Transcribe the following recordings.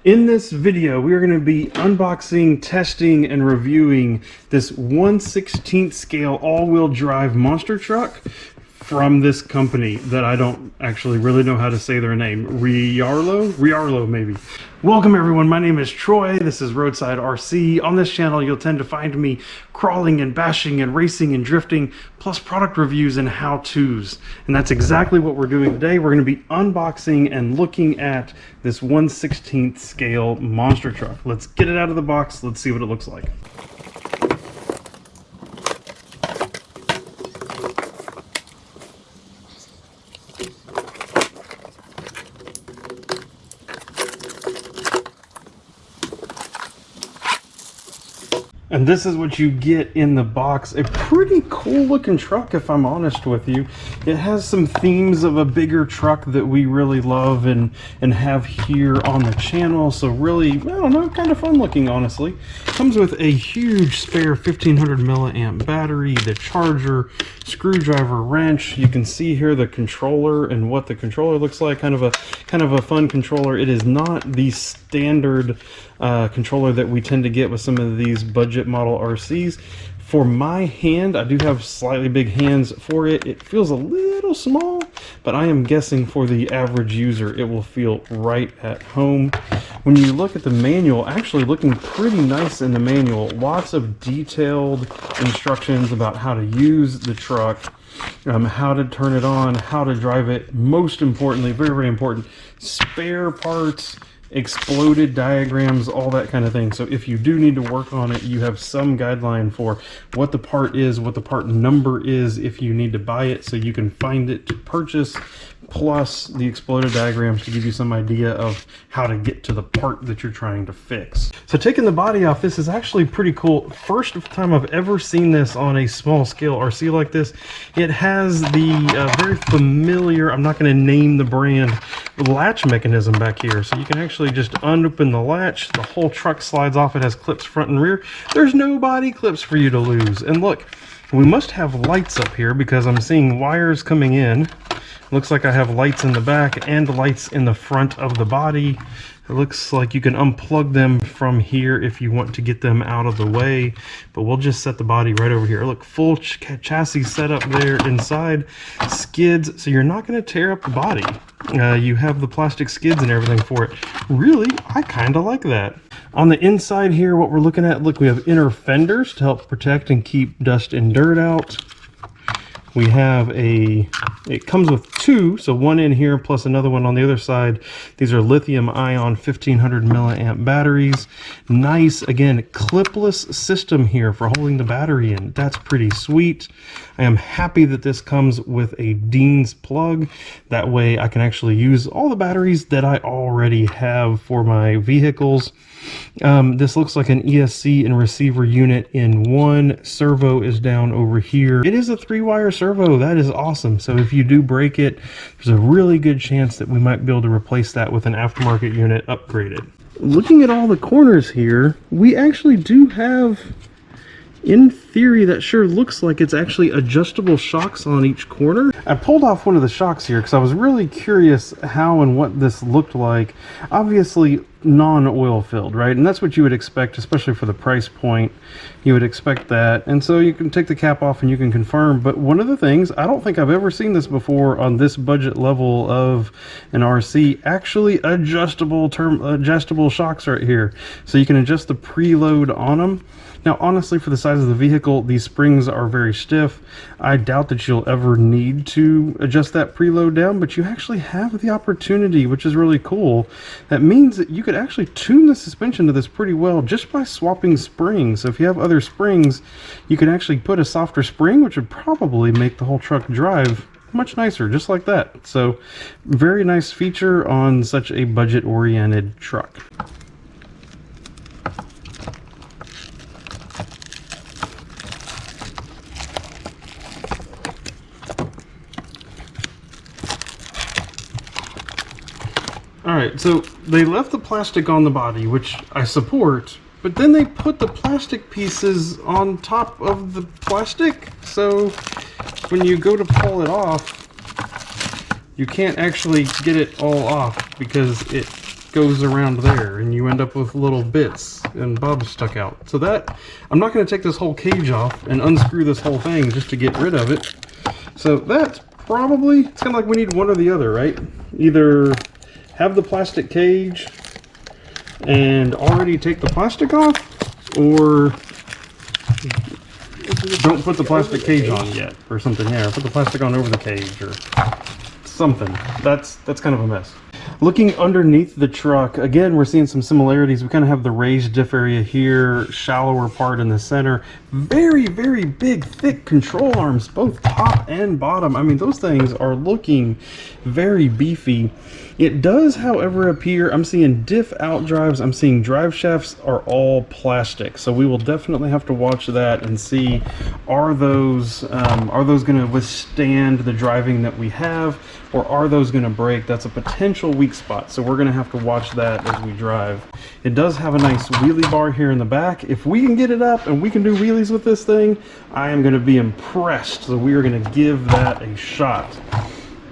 In this video, we are going to be unboxing, testing, and reviewing this 1/16 scale all-wheel drive monster truck from this company that I don't actually really know how to say their name. RLAARLO maybe. Welcome everyone, my name is Troy, this is Roadside RC. On this channel you'll tend to find me crawling and bashing and racing and drifting, plus product reviews and how-tos. And that's exactly what we're doing today. We're going to be unboxing and looking at this 1/16 scale monster truck. Let's get it out of the box, let's see what it looks like. And this is what you get in the box. A pretty cool looking truck, if I'm honest with you. It has some themes of a bigger truck that we really love and have here on the channel. So really, I don't know, kind of fun looking, honestly. Comes with a huge spare 1500 milliamp battery, the charger, screwdriver, wrench. You can see here the controller and what the controller looks like. Kind of a fun controller. It is not the standard controller that we tend to get with some of these budget model RCs. For my hand, I do have slightly big hands for it. It feels a little small, but I am guessing for the average user it will feel right at home. When you look at the manual, actually looking pretty nice in the manual. Lots of detailed instructions about how to use the truck, how to turn it on, how to drive it. Most importantly, very, very important, spare parts, exploded diagrams, all that kind of thing. So if you do need to work on it, you have some guideline for what the part is, what the part number is, if you need to buy it, so you can find it to purchase, plus the exploded diagrams to give you some idea of how to get to the part that you're trying to fix. So taking the body off, this is actually pretty cool. First time I've ever seen this on a small scale RC like this. It has the very familiar, I'm not going to name the brand, latch mechanism back here. So you can actually just unopen the latch, the whole truck slides off. It has clips front and rear. There's no body clips for you to lose. And look, we must have lights up here because I'm seeing wires coming in. Looks like I have lights in the back and lights in the front of the body. It looks like you can unplug them from here if you want to get them out of the way, but we'll just set the body right over here. Look, full chassis setup there inside, skids, so you're not going to tear up the body. You have the plastic skids and everything for it. Really, I kind of like that. On the inside here, what we're looking at, look, we have inner fenders to help protect and keep dust and dirt out. We have it comes with two, so one in here plus another one on the other side. These are lithium ion 1500 milliamp batteries. Nice, again, clipless system here for holding the battery in. That's pretty sweet. I am happy that this comes with a Dean's plug. That way I can actually use all the batteries that I already have for my vehicles. This looks like an ESC and receiver unit in one. Servo is down over here. It is a 3-wire servo. That is awesome. So if you do break it, there's a really good chance that we might be able to replace that with an aftermarket unit upgraded. Looking at all the corners here, we actually do have, in theory, that sure looks like it's actually adjustable shocks on each corner. I pulled off one of the shocks here because I was really curious how and what this looked like. Obviously non-oil filled, right? And that's what you would expect, especially for the price point. You would expect that. And so you can take the cap off and you can confirm. But one of the things, I don't think I've ever seen this before on this budget level of an RC, actually adjustable shocks right here. So you can adjust the preload on them. Now, honestly, for the size of the vehicle, these springs are very stiff. I doubt that you'll ever need to adjust that preload down, but you actually have the opportunity, which is really cool. That means that you could actually tune the suspension to this pretty well just by swapping springs. So if you have other springs, you can actually put a softer spring, which would probably make the whole truck drive much nicer, just like that. So very nice feature on such a budget-oriented truck. Alright, so they left the plastic on the body, which I support, but then they put the plastic pieces on top of the plastic, so when you go to pull it off, you can't actually get it all off because it goes around there, and you end up with little bits and bobs stuck out. So that, I'm not going to take this whole cage off and unscrew this whole thing just to get rid of it. So that's probably, it's kind of like we need one or the other, right? Either have the plastic cage and already take the plastic off, or don't put the plastic cage on yet, or something. Yeah, or put the plastic on over the cage, or something. That's kind of a mess. Looking underneath the truck, again, we're seeing some similarities. We kind of have the raised diff area here, shallower part in the center. Very, very big, thick control arms, both top and bottom. I mean, those things are looking very beefy. It does, however, appear, I'm seeing diff out drives, I'm seeing drive shafts are all plastic. So we will definitely have to watch that and see, are those going to withstand the driving that we have, or are those going to break? That's a potential weak spot, so we're going to have to watch that as we drive. It does have a nice wheelie bar here in the back. If we can get it up and we can do wheelies with this thing, I am going to be impressed. So we are going to give that a shot.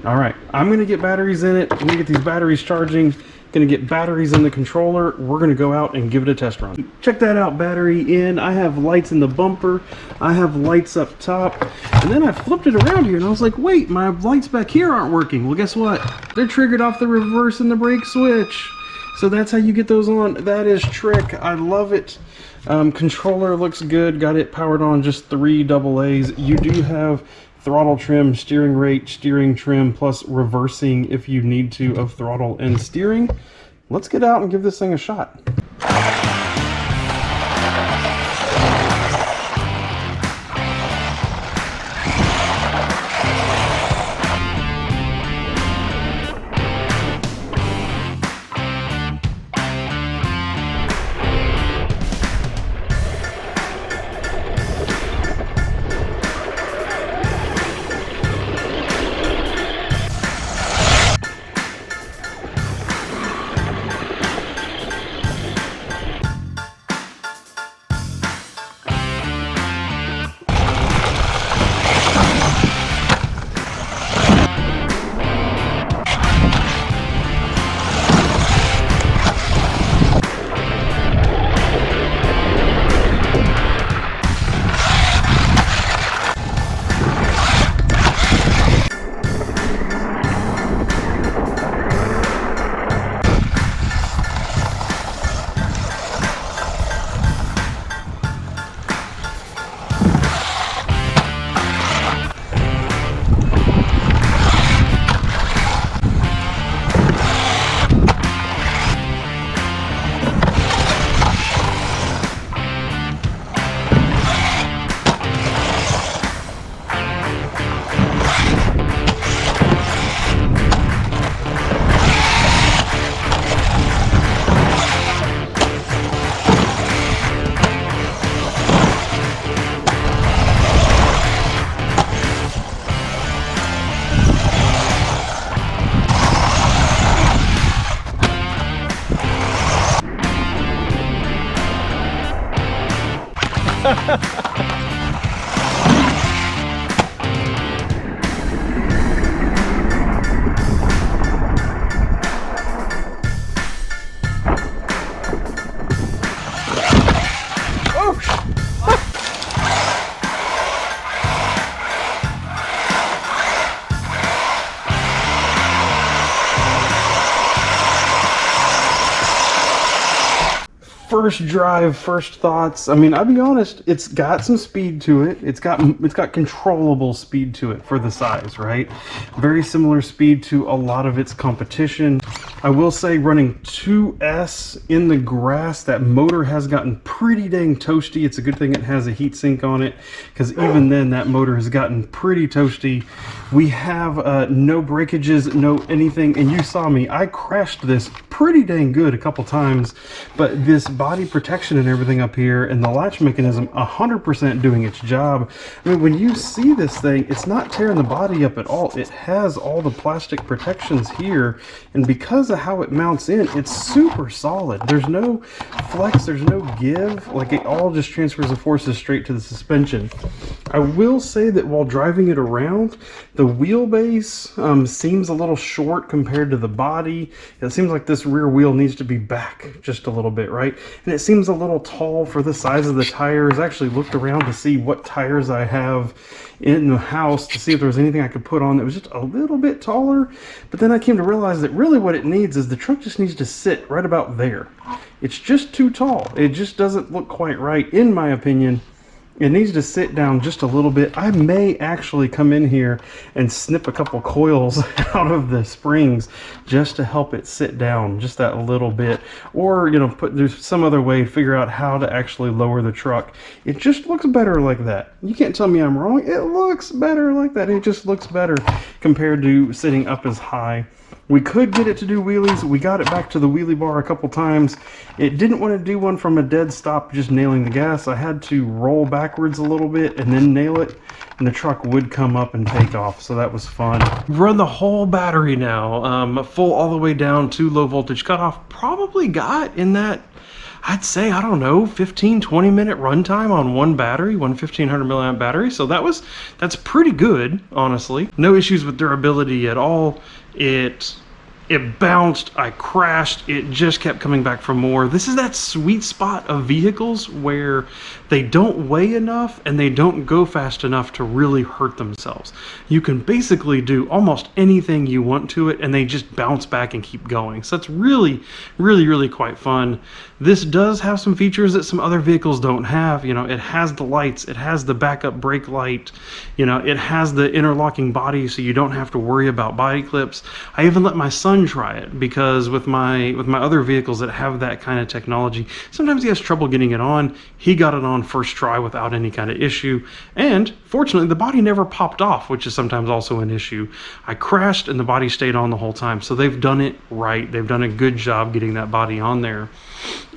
All right, I'm going to get batteries in it. I'm going to get these batteries charging. Going to get batteries in the controller. We're going to go out and give it a test run. Check that out, battery in. I have lights in the bumper. I have lights up top. And then I flipped it around here and I was like, wait, my lights back here aren't working. Well, guess what? They're triggered off the reverse and the brake switch. So that's how you get those on. That is trick. I love it. Controller looks good. Got it powered on just 3 AA's. You do have throttle trim, steering rate, steering trim, plus reversing if you need to of throttle and steering. Let's get out and give this thing a shot. First drive, first thoughts. I mean, I'll be honest, it's got some speed to it. It's got controllable speed to it for the size, right? Very similar speed to a lot of its competition. I will say, running 2S in the grass, that motor has gotten pretty dang toasty. It's a good thing it has a heat sink on it, because even then that motor has gotten pretty toasty. We have no breakages, no anything, and you saw me, I crashed this pretty dang good a couple times, but this body protection and everything up here and the latch mechanism 100% doing its job. I mean, when you see this thing, it's not tearing the body up at all. It has all the plastic protections here, and because of how it mounts in, it's super solid. There's no flex, there's no give, like it all just transfers the forces straight to the suspension. I will say that while driving it around, the wheelbase seems a little short compared to the body. It seems like this rear wheel needs to be back just a little bit, right? And it seems a little tall for the size of the tires. I actually looked around to see what tires I have in the house to see if there was anything I could put on that was just a little bit taller. But then I came to realize that really what it needs is the truck just needs to sit right about there. It's just too tall. It just doesn't look quite right, in my opinion. It needs to sit down just a little bit. I may actually come in here and snip a couple coils out of the springs just to help it sit down just that little bit. Or, you know, there's some other way to figure out how to actually lower the truck. It just looks better like that. You can't tell me I'm wrong. It looks better like that. It just looks better compared to sitting up as high. We could get it to do wheelies. We got it back to the wheelie bar a couple times. It didn't want to do one from a dead stop, just nailing the gas. I had to roll backwards a little bit and then nail it, and the truck would come up and take off, so that was fun. We've run the whole battery now, full all the way down to low voltage cutoff. Probably got in that, I'd say, I don't know, 15-20 minute runtime on one battery, one 1500 milliamp battery. So that's pretty good, honestly. No issues with durability at all. It bounced, I crashed, it just kept coming back for more. This is that sweet spot of vehicles where they don't weigh enough and they don't go fast enough to really hurt themselves. You can basically do almost anything you want to it and they just bounce back and keep going. So it's really, really, really quite fun. This does have some features that some other vehicles don't have. You know, it has the lights, it has the backup brake light, you know, it has the interlocking body so you don't have to worry about body clips. I even let my son try it because with my other vehicles that have that kind of technology, sometimes he has trouble getting it on. He got it on first try without any kind of issue, and fortunately the body never popped off, which is sometimes also an issue. I crashed and the body stayed on the whole time, so they've done it right. They've done a good job getting that body on there.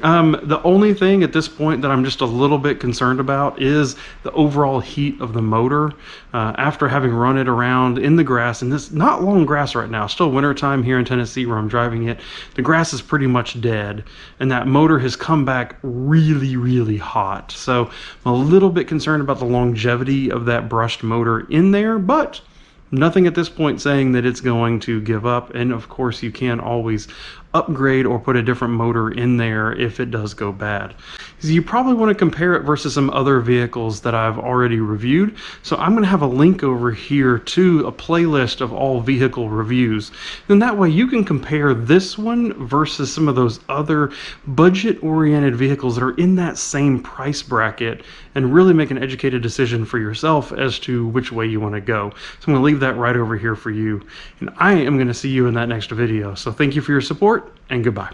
The only thing at this point that I'm just a little bit concerned about is the overall heat of the motor. After having run it around in the grass, and this not long grass right now, still wintertime here in Tennessee where I'm driving it, the grass is pretty much dead, and that motor has come back really, really hot. So I'm a little bit concerned about the longevity of that brushed motor in there, but nothing at this point saying that it's going to give up. And of course you can always upgrade or put a different motor in there if it does go bad. So you probably want to compare it versus some other vehicles that I've already reviewed. So I'm going to have a link over here to a playlist of all vehicle reviews. Then that way you can compare this one versus some of those other budget-oriented vehicles that are in that same price bracket and really make an educated decision for yourself as to which way you want to go. So I'm going to leave that right over here for you. And I am going to see you in that next video. So thank you for your support, and goodbye.